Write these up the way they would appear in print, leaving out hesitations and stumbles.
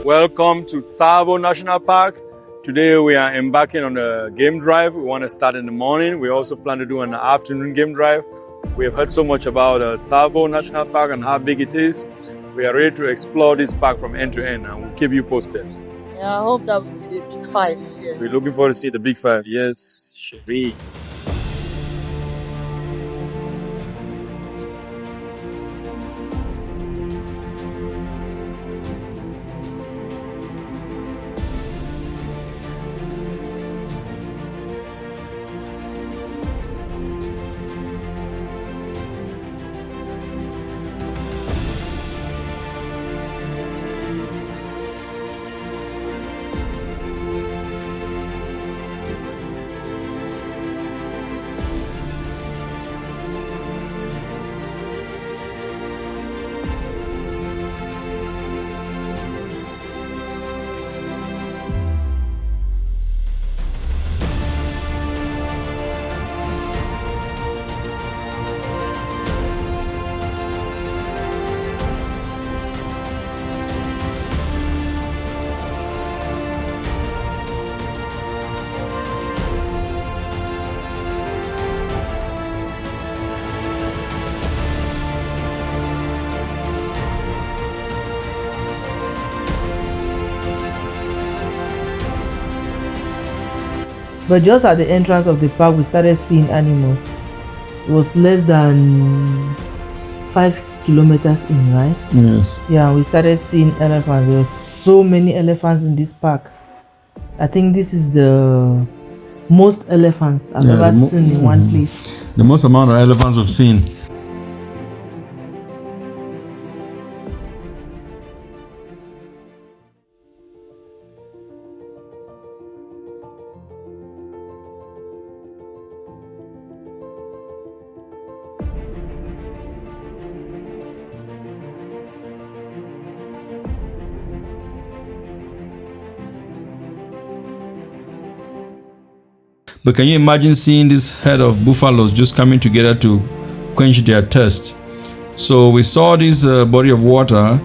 Welcome to Tsavo National Park. Today we are embarking on a game drive. We want to start in the morning. We also plan to do an afternoon game drive. We have heard so much about Tsavo National Park and how big it is. We are ready to explore this park from end to end, and we'll keep you posted. Yeah, I hope that we see the big five. Yeah. We're looking forward to see the big five. Yes, Cherie. But just at the entrance of the park, we started seeing animals. It was less than 5 kilometers in, right? Yes. Yeah, we started seeing elephants. There were so many elephants in this park. I think this is the most elephants I've ever seen in one place. The most amount of elephants we've seen. But can you imagine seeing this herd of buffaloes just coming together to quench their thirst? So we saw this body of water,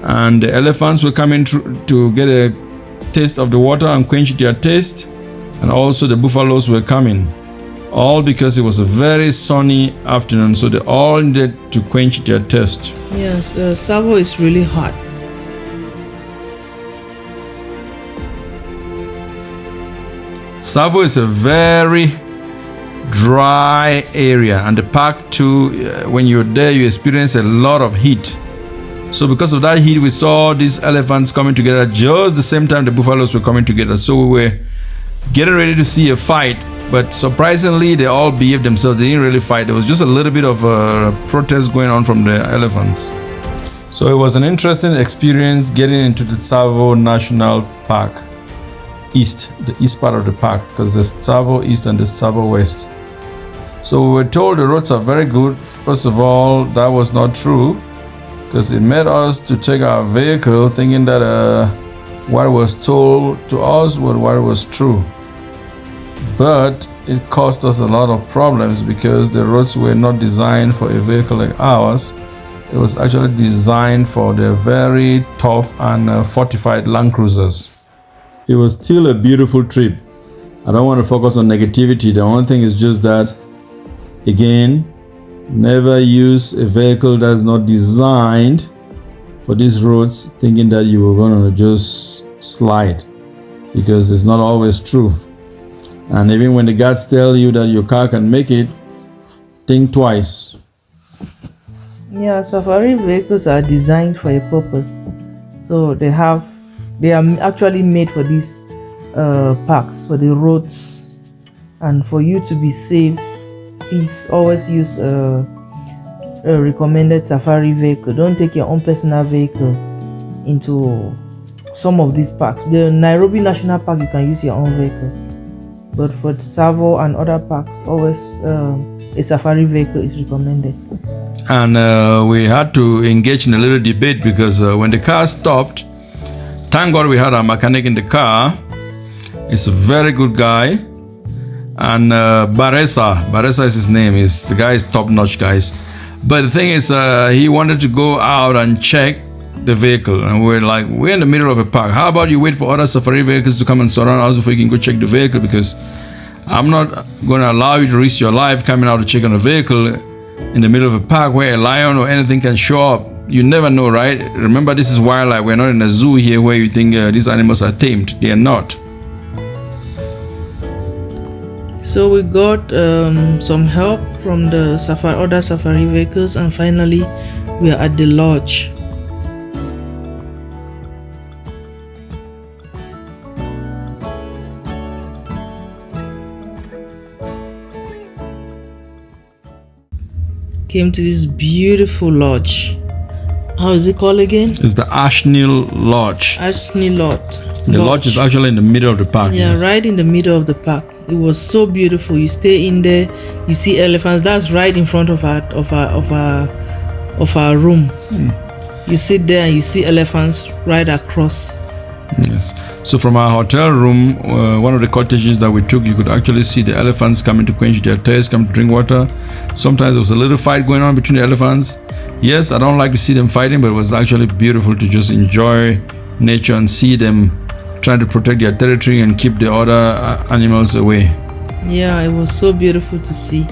and the elephants were coming to get a taste of the water and quench their thirst, and also the buffaloes were coming, all because it was a very sunny afternoon, so they all needed to quench their thirst. Yes, Tsavo is really hot. Tsavo is a very dry area, and the park too, when you're there you experience a lot of heat. So because of that heat, we saw these elephants coming together just the same time the buffaloes were coming together. So we were getting ready to see a fight, but surprisingly they all behaved themselves. They didn't really fight. There was just a little bit of a protest going on from the elephants. So it was an interesting experience getting into the Tsavo National Park. The east part of the park, because there's Tsavo East and there's Tsavo West. So we were told the roads are very good. First of all, that was not true, because it made us to take our vehicle thinking that what was told to us was what was true. But it caused us a lot of problems because the roads were not designed for a vehicle like ours. It was actually designed for the very tough and fortified Land Cruisers. It was still a beautiful trip. I don't want to focus on negativity. The only thing is just that, again, never use a vehicle that's not designed for these roads thinking that you were going to just slide, because it's not always true. And even when the guards tell you that your car can make it, think twice. Yeah, safari vehicles are designed for a purpose. So they are actually made for these parks, for the roads, and for you to be safe. Please always use a recommended safari vehicle. Don't take your own personal vehicle into some of these parks. The Nairobi National Park, you can use your own vehicle, but for Tsavo and other parks, always a safari vehicle is recommended. And we had to engage in a little debate, because when the car stopped, thank God we had a mechanic in the car. He's a very good guy. And Baresa is his name. The guy is top-notch, guys. But the thing is, he wanted to go out and check the vehicle, and we're like, we're in the middle of a park. How about you wait for other safari vehicles to come and surround us before you can go check the vehicle? Because I'm not going to allow you to risk your life coming out to check on a vehicle in the middle of a park where a lion or anything can show up. You never know, right? Remember, this is wildlife. We're not in a zoo here where you think these animals are tamed. They are not. So we got some help from the other safari vehicles, and finally we are at the lodge. Came to this beautiful lodge. How is it called again? It's the Ashnil Lodge. Ashnil Lodge. The lodge is actually in the middle of the park. Yeah, yes. Right in the middle of the park. It was so beautiful. You stay in there, you see elephants. That's right in front of our room. You sit there and you see elephants right across. Yes. So from our hotel room, one of the cottages that we took, you could actually see the elephants coming to quench their thirst, come to drink water. Sometimes there was a little fight going on between the elephants. Yes, I don't like to see them fighting, but it was actually beautiful to just enjoy nature and see them trying to protect their territory and keep the other animals away. Yeah, it was so beautiful to see.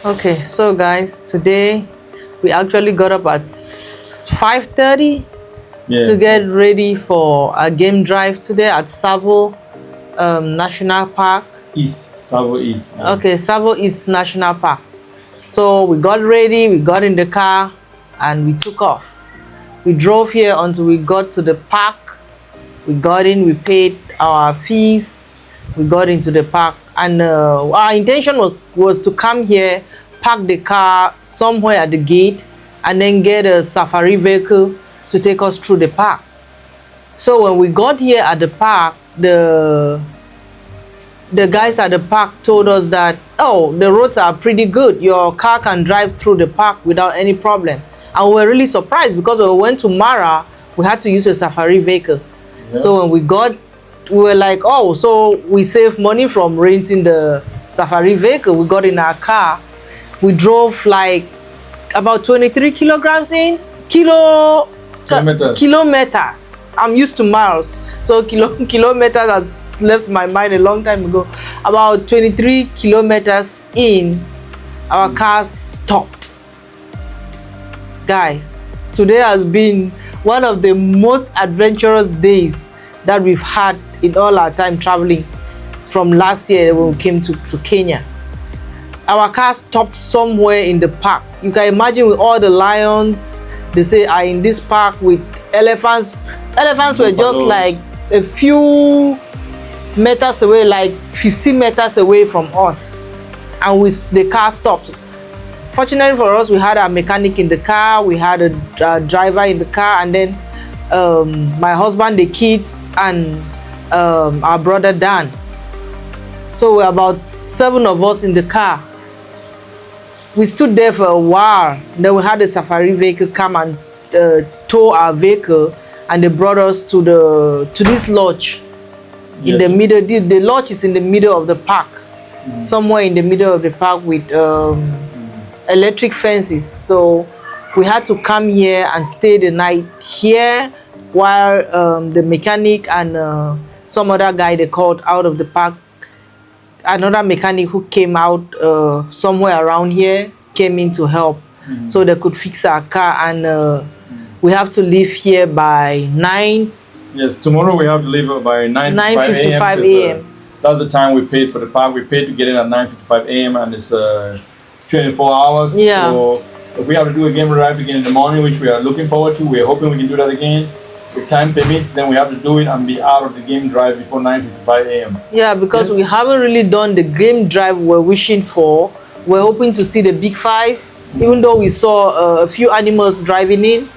Okay, so guys, today we actually got up at 5:30 to get ready for a game drive today at Tsavo National Park. Tsavo East. Yeah. Okay, Tsavo East National Park. So we got ready, we got in the car, and we took off. We drove here until we got to the park. We got in, we paid our fees, we got into the park, and our intention was to come here, park the car somewhere at the gate, and then get a safari vehicle to take us through the park. So when we got here at the park, the guys at the park told us that, oh, the roads are pretty good. Your car can drive through the park without any problem. And we were really surprised because when we went to Mara, we had to use a safari vehicle. Yeah. So when we were like, oh, so we save money from renting the safari vehicle. We got in our car. We drove like about 23 kilograms kilometers. I'm used to miles, so kilometers have left my mind a long time ago. About 23 kilometers in, our car stopped. Guys, today has been one of the most adventurous days that we've had in all our time traveling from last year when we came to Kenya. Our car stopped somewhere in the park. You can imagine with all the lions, they say, are in this park with elephants. Elephants were just like a few meters away, like 15 meters away from us. And the car stopped. Fortunately for us, we had a mechanic in the car, we had a driver in the car, and then my husband, the kids, and our brother Dan. So we're about 7 of us in the car. We stood there for a while. Then we had a safari vehicle come and tow our vehicle, and they brought us to this lodge in the middle. The lodge is in the middle of the park, somewhere in the middle of the park with electric fences. So we had to come here and stay the night here while the mechanic and some other guy they called out of the park, another mechanic who came out somewhere around here, came in to help so they could fix our car, and we have to leave here by 9. Yes, tomorrow we have to leave by 9:55 a.m. That's the time we paid for the park. We paid to get in at 9:55 a.m. and it's 24 hours. Yeah. So if we have to do a game drive again in the morning, which we are looking forward to, we're hoping we can do that again. the time permits, then we have to do it and be out of the game drive before 9:55 a.m. Yeah, because we haven't really done the game drive we're wishing for. We're hoping to see the big five, even though we saw a few animals driving in.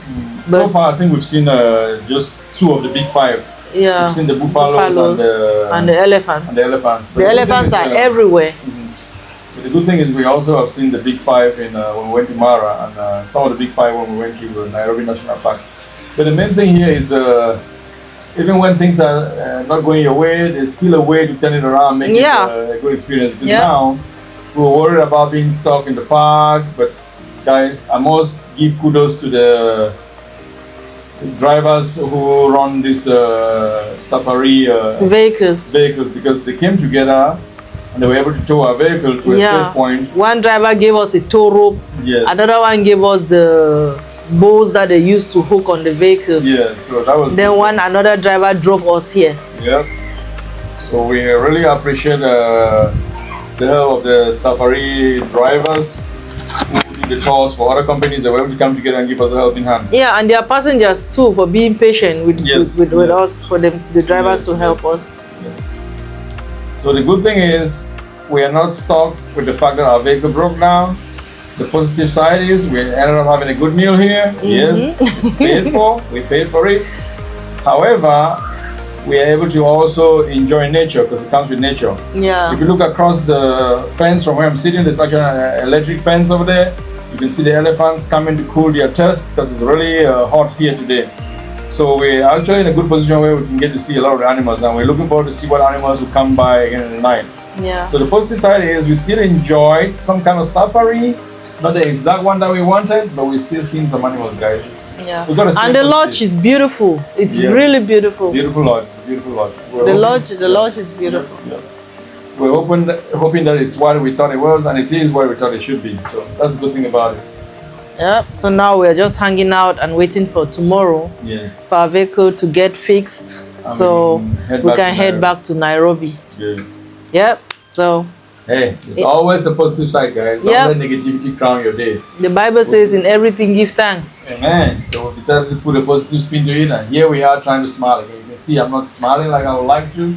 So far, I think we've seen just 2 of the big 5. Yeah, we've seen the buffaloes and the elephants. And the elephants. The elephants are everywhere. But the good thing is we also have seen the big 5 in when we went to Mara, and some of the big 5 when we went to Nairobi National Park. But the main thing here is even when things are not going your way, there's still a way to turn it around, make it a good experience. Because now we're worried about being stuck in the park, but guys, I must give kudos to the drivers who run this safari vehicles, because they came together and they were able to tow our vehicle to a safe point. One driver gave us a tow rope. Yes. Another one gave us the bows that they used to hook on the vehicles. Yeah, so that was. Then another driver drove us here. Yeah. So we really appreciate the help of the safari drivers who did the tours for other companies that were able to come together and give us a helping hand. Yeah, and their passengers too for being patient with us, for the drivers to help us. Yes. So the good thing is we are not stuck with the fact that our vehicle broke down. The positive side is we ended up having a good meal here. Yes, it's paid for. We paid for it. However, we are able to also enjoy nature because it comes with nature. Yeah. If you look across the fence from where I'm sitting, there's actually an electric fence over there. You can see the elephants coming to cool their thirst because it's really hot here today. So we're actually in a good position where we can get to see a lot of the animals, and we're looking forward to see what animals will come by again in the night. Yeah. So the positive side is we still enjoyed some kind of safari, not the exact one that we wanted, but we're still seeing some animals, guys. Yeah. And the lodge is beautiful. It's really beautiful. Beautiful lodge. Beautiful lodge. The lodge is beautiful. Yeah. We're hoping that it's what we thought it was, and it is what we thought it should be. So that's the good thing about it. Yep. So now we're just hanging out and waiting for tomorrow. Yes. For our vehicle to get fixed, so we can head back to Nairobi. Yeah. Yep. So. Hey, it's always a positive side, guys. Don't let negativity crown your day. The Bible says, "In everything, give thanks." Amen. So we decided to put a positive spin to it, and here we are trying to smile again. You can see I'm not smiling like I would like to,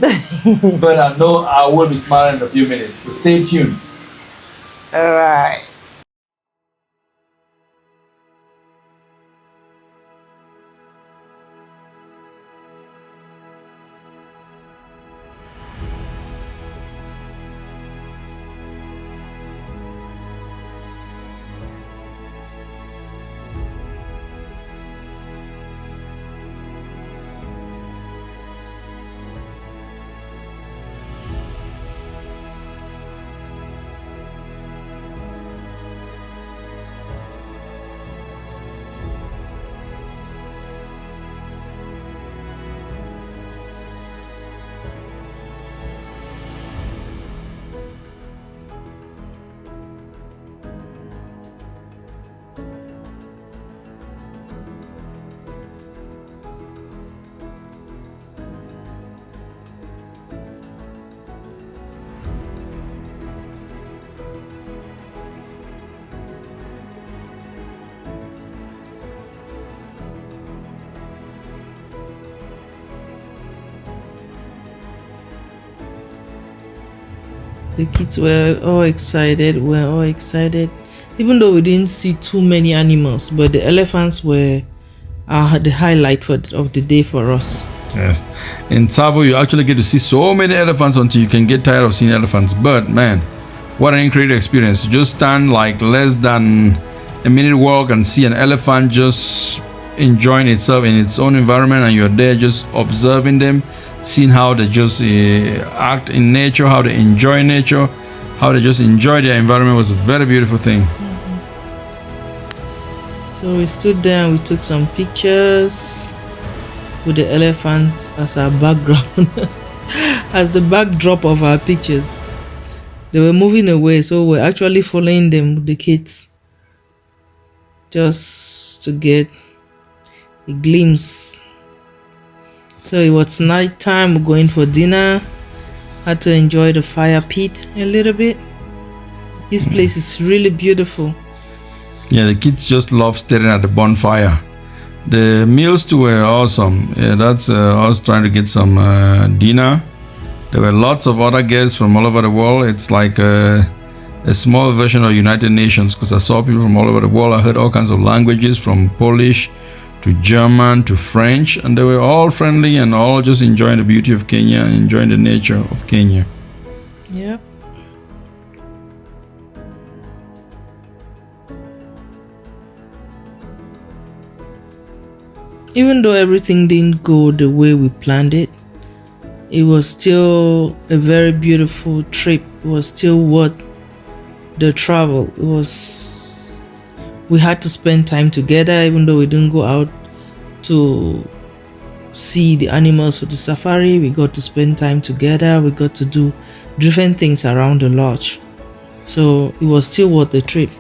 but I know I will be smiling in a few minutes. So stay tuned. All right. The kids were all excited. We're all excited, even though we didn't see too many animals. But the elephants were the highlight of the day for us. Yes, in Tsavo you actually get to see so many elephants until you can get tired of seeing elephants. But man, what an incredible experience! You just stand like less than a minute walk and see an elephant just enjoying itself in its own environment, and you're there just observing them, seeing how they just act in nature, how they enjoy nature, how they just enjoy their environment was a very beautiful thing. So we stood there and we took some pictures with the elephants as our background, as the backdrop of our pictures. They were moving away, so we're actually following them with the kids, just to get a glimpse. So it was night time, we're going for dinner. Had to enjoy the fire pit a little bit. This place is really beautiful. Yeah, the kids just love staring at the bonfire. The meals too were awesome. Yeah, that's I was trying to get some dinner. There were lots of other guests from all over the world. It's like a small version of United Nations, because I saw people from all over the world. I heard all kinds of languages, from Polish to German to French, and they were all friendly and all just enjoying the beauty of Kenya, enjoying the nature of Kenya. Yep. Even though everything didn't go the way we planned it, it was still a very beautiful trip. It was still worth the travel. We had to spend time together, even though we didn't go out to see the animals for the safari. We got to spend time together. We got to do different things around the lodge. So it was still worth the trip.